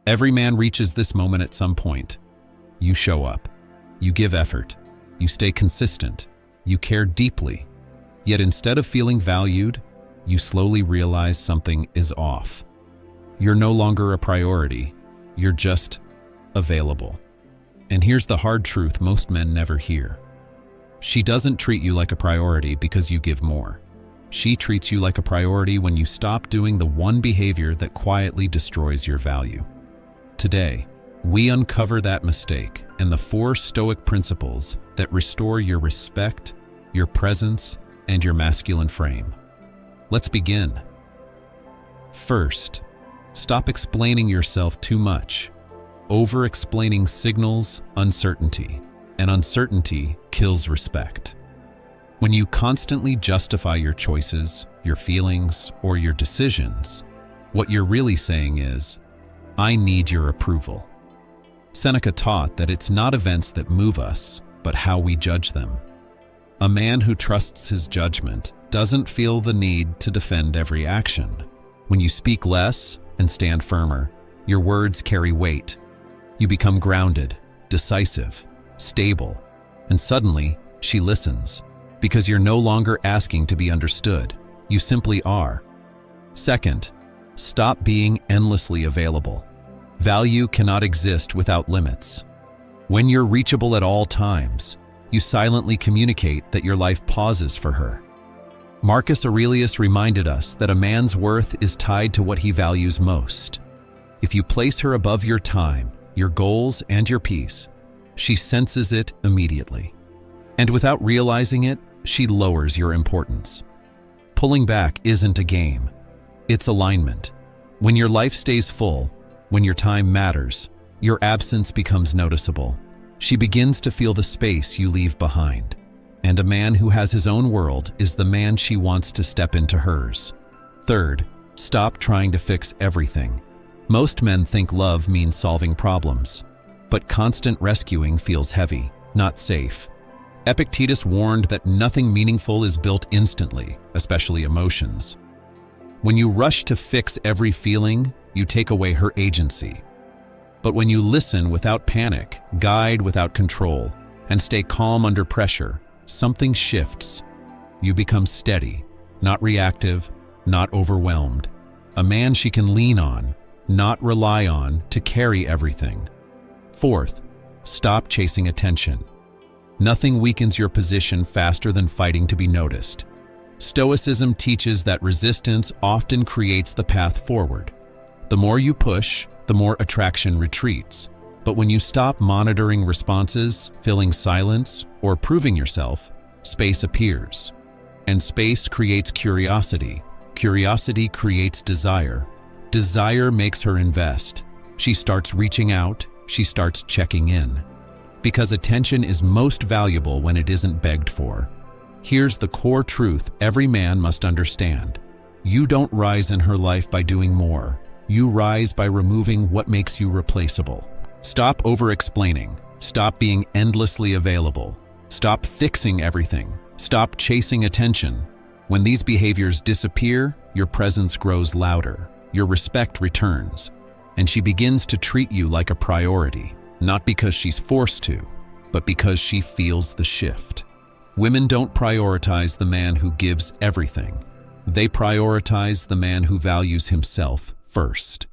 Every man reaches this moment at some point. You show up. You give effort. You stay consistent. You care deeply. Yet instead of feeling valued, you slowly realize something is off. You're no longer a priority. You're just available. And here's the hard truth most men never hear. She doesn't treat you like a priority because you give more. She treats you like a priority when you stop doing the one behavior that quietly destroys your value. Today, we uncover that mistake and the 4 Stoic principles that restore your respect, your presence, and your masculine frame. Let's begin. First, stop explaining yourself too much. Over-explaining signals uncertainty, and uncertainty kills respect. When you constantly justify your choices, your feelings, or your decisions, what you're really saying is, I need your approval. Seneca taught that it's not events that move us, but how we judge them. A man who trusts his judgment doesn't feel the need to defend every action. When you speak less and stand firmer, your words carry weight. You become grounded, decisive, stable, and suddenly she listens. Because you're no longer asking to be understood, you simply are. Second, stop being endlessly available. Value cannot exist without limits. When you're reachable at all times, you silently communicate that your life pauses for her. Marcus Aurelius reminded us that a man's worth is tied to what he values most. If you place her above your time, your goals, and your peace, she senses it immediately. And without realizing it, she lowers your importance. Pulling back isn't a game. It's alignment. When your life stays full, when your time matters, your absence becomes noticeable. She begins to feel the space you leave behind. And a man who has his own world is the man she wants to step into hers. Third, stop trying to fix everything. Most men think love means solving problems, but constant rescuing feels heavy, not safe. Epictetus warned that nothing meaningful is built instantly, especially emotions. When you rush to fix every feeling, you take away her agency. But when you listen without panic, guide without control, and stay calm under pressure, something shifts. You become steady, not reactive, not overwhelmed. A man she can lean on, not rely on, to carry everything. Fourth, stop chasing attention. Nothing weakens your position faster than fighting to be noticed. Stoicism teaches that resistance often creates the path forward. The more you push, the more attraction retreats. But when you stop monitoring responses, filling silence, or proving yourself, space appears. And space creates curiosity. Curiosity creates desire. Desire makes her invest. She starts reaching out. She starts checking in. Because attention is most valuable when it isn't begged for. Here's the core truth every man must understand. You don't rise in her life by doing more. You rise by removing what makes you replaceable. Stop over-explaining. Stop being endlessly available. Stop fixing everything. Stop chasing attention. When these behaviors disappear, your presence grows louder. Your respect returns. And she begins to treat you like a priority. Not because she's forced to, but because she feels the shift. Women don't prioritize the man who gives everything. They prioritize the man who values himself first.